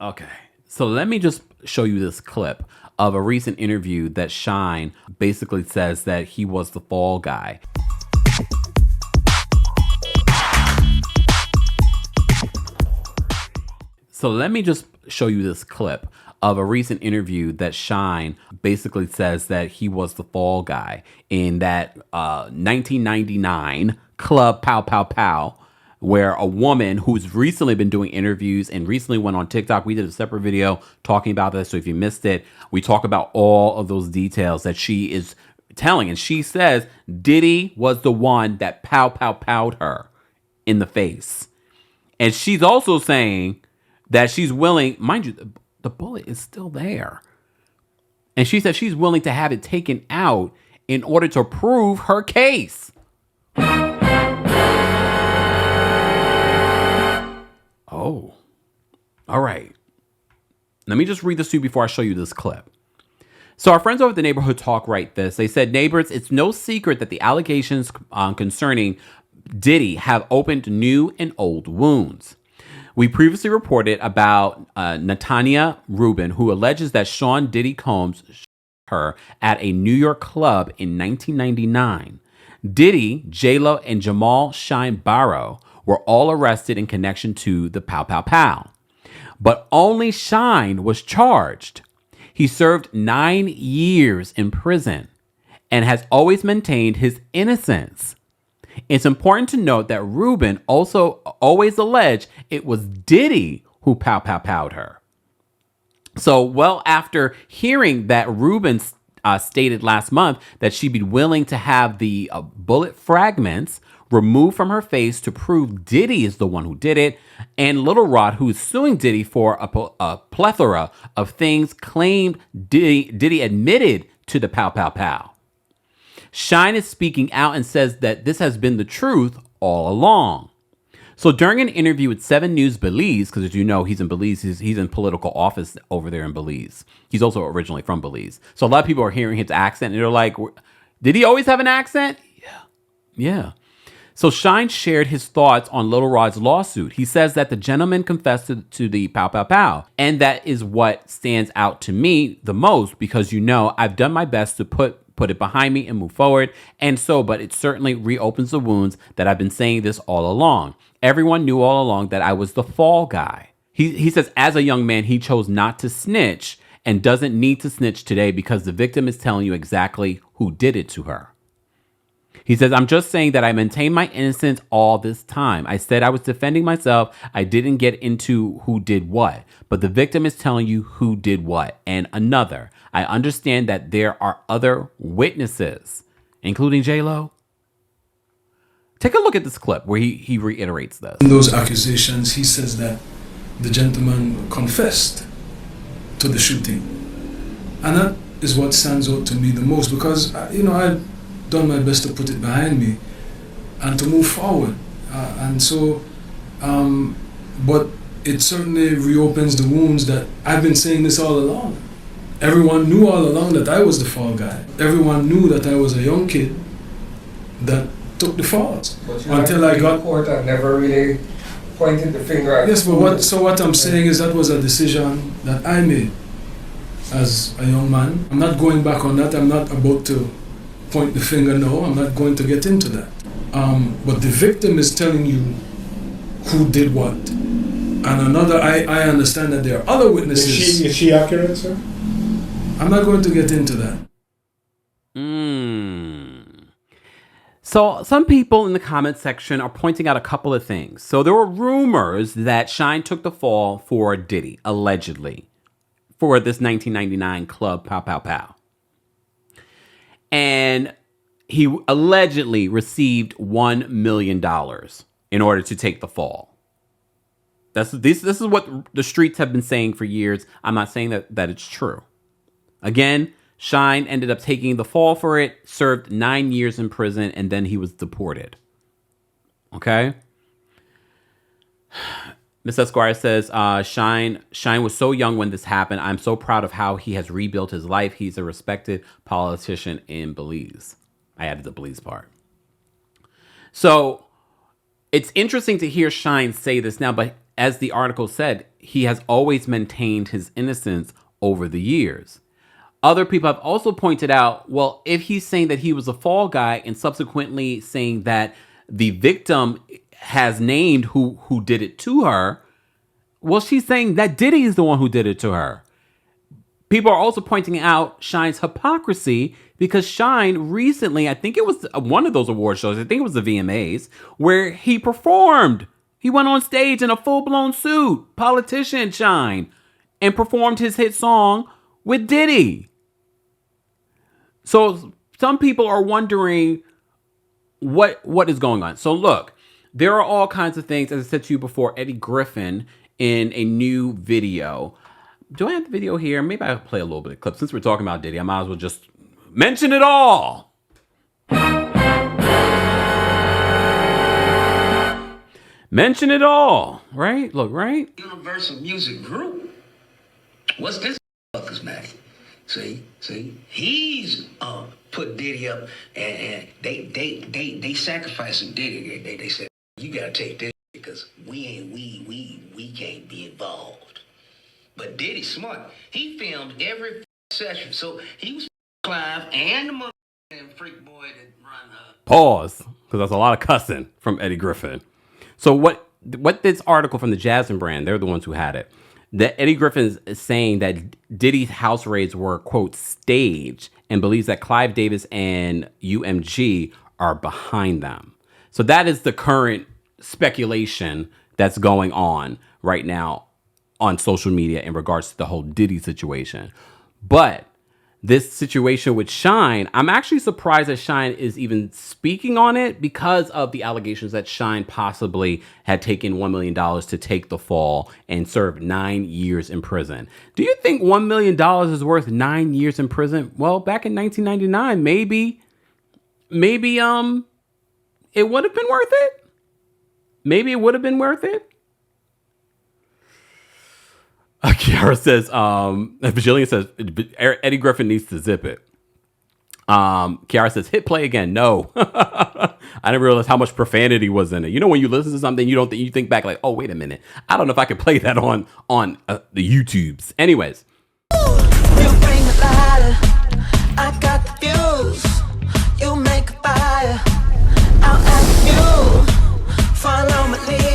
Okay. So let me just show you this clip of a recent interview that Shyne basically says that he was the fall guy. So let me just show you this clip of a recent interview that Shyne basically says that he was the fall guy in that 1999 club Pow Pow Pow, where a woman who's recently been doing interviews and recently went on TikTok. We did a separate video talking about this. So if you missed it, we talk about all of those details that she is telling. And she says Diddy was the one that Pow Pow Pow'd her in the face. And she's also saying that she's willing, mind you, the bullet is still there. And she said she's willing to have it taken out in order to prove her case. Oh, all right. Let me just read this to you before I show you this clip. So our friends over at the Neighborhood Talk write this. They said, neighbors, it's no secret that the allegations concerning Diddy have opened new and old wounds. We previously reported about Natanya Rubin, who alleges that Sean Diddy Combs shot her at a New York club in 1999. Diddy, J-Lo, and Jamal Shyne Barrow were all arrested in connection to the Pow Pow Pow. But only Shyne was charged. He served 9 years in prison and has always maintained his innocence. It's important to note that Rubin also always alleged it was Diddy who Pow Pow Pow'd her. So, well, after hearing that Rubin stated last month that she'd be willing to have the bullet fragments removed from her face to prove Diddy is the one who did it, and Little Rod, who is suing Diddy for a plethora of things, claimed Diddy admitted to the Pow Pow Pow. Shyne is speaking out and says that this has been the truth all along. So during an interview with 7 News Belize, because as you know, he's in Belize, he's in political office over there in Belize. He's also originally from Belize. So a lot of people are hearing his accent and they're like, did he always have an accent? Yeah. So Shyne shared his thoughts on Little Rod's lawsuit. He says that the gentleman confessed to the Pow Pow Pow. And that is what stands out to me the most because, you know, I've done my best to put it behind me and move forward. And so, but it certainly reopens the wounds that I've been saying this all along. Everyone knew all along that I was the fall guy. He says as a young man, he chose not to snitch and doesn't need to snitch today because the victim is telling you exactly who did it to her. He says, I'm just saying that I maintained my innocence all this time. I said I was defending myself. I didn't get into who did what. But the victim is telling you who did what. And another, I understand that there are other witnesses, including J-Lo. Take a look at this clip where he reiterates this. In those accusations, he says that the gentleman confessed to the shooting. And that is what stands out to me the most because, you know, I done my best to put it behind me and to move forward. But it certainly reopens the wounds that I've been saying this all along. Everyone knew all along that I was the fall guy. Everyone knew that I was a young kid that took the falls. Until I got court and never really pointed the finger at. Yes, but what I'm saying is that was a decision that I made as a young man. I'm not going back on that. I'm not about to point the finger, no, I'm not going to get into that. But the victim is telling you who did what. And another, I understand that there are other witnesses. Is she accurate, sir? I'm not going to get into that. So some people in the comment section are pointing out a couple of things. So there were rumors that Shyne took the fall for Diddy, allegedly, for this 1999 club Pow Pow Pow. And he allegedly received $1 million in order to take the fall. This is what the streets have been saying for years. I'm not saying that it's true. Again, Shyne ended up taking the fall for it, served 9 years in prison, and then he was deported. Okay? Miss Esquire says, Shyne was so young when this happened. I'm so proud of how he has rebuilt his life. He's a respected politician in Belize. I added the Belize part. So it's interesting to hear Shyne say this now, but as the article said, he has always maintained his innocence over the years. Other people have also pointed out, well, if he's saying that he was a fall guy and subsequently saying that the victim has named who did it to her, well, she's saying that Diddy is the one who did it to her. People are also pointing out Shyne's hypocrisy because Shyne recently, I think it was one of those award shows, I think it was the VMAs, where he performed. He went on stage in a full-blown suit, politician Shyne, and performed his hit song with Diddy. So some people are wondering what is going on. So look, there are all kinds of things. As I said to you before, Eddie Griffin in a new video. Do I have the video here? Maybe I'll play a little bit of clip. Since we're talking about Diddy, I might as well just mention it all. Mention it all, right? Look, right? Universal Music Group. What's this fucker's name? See, he's put Diddy up, and they sacrificing Diddy. They said you gotta take this because we can't be involved. But Diddy's smart. He filmed every session, so he was Clive and the mother freak boy that run Pause, because that's a lot of cussing from Eddie Griffin. So what this article from the Jasmine brand, they're the ones who had it, that Eddie Griffin is saying that Diddy's house raids were, quote, staged, and believes that Clive Davis and UMG are behind them. So that is the current speculation that's going on right now on social media in regards to the whole Diddy situation. But this situation with Shyne, I'm actually surprised that Shyne is even speaking on it because of the allegations that Shyne possibly had taken $1 million to take the fall and served 9 years in prison. Do you think $1 million is worth 9 years in prison? Well, back in 1999, maybe it would have been worth it. Maybe it would have been worth it. Kiara says, Bajillion says, Eddie Griffin needs to zip it. Kiara says, hit play again. No. I didn't realize how much profanity was in it. You know, when you listen to something, you think back like, oh, wait a minute. I don't know if I can play that on the YouTubes. Anyways. You bring the lighter, I got the fuse. You make a fire, I'll ask you. Follow my lead.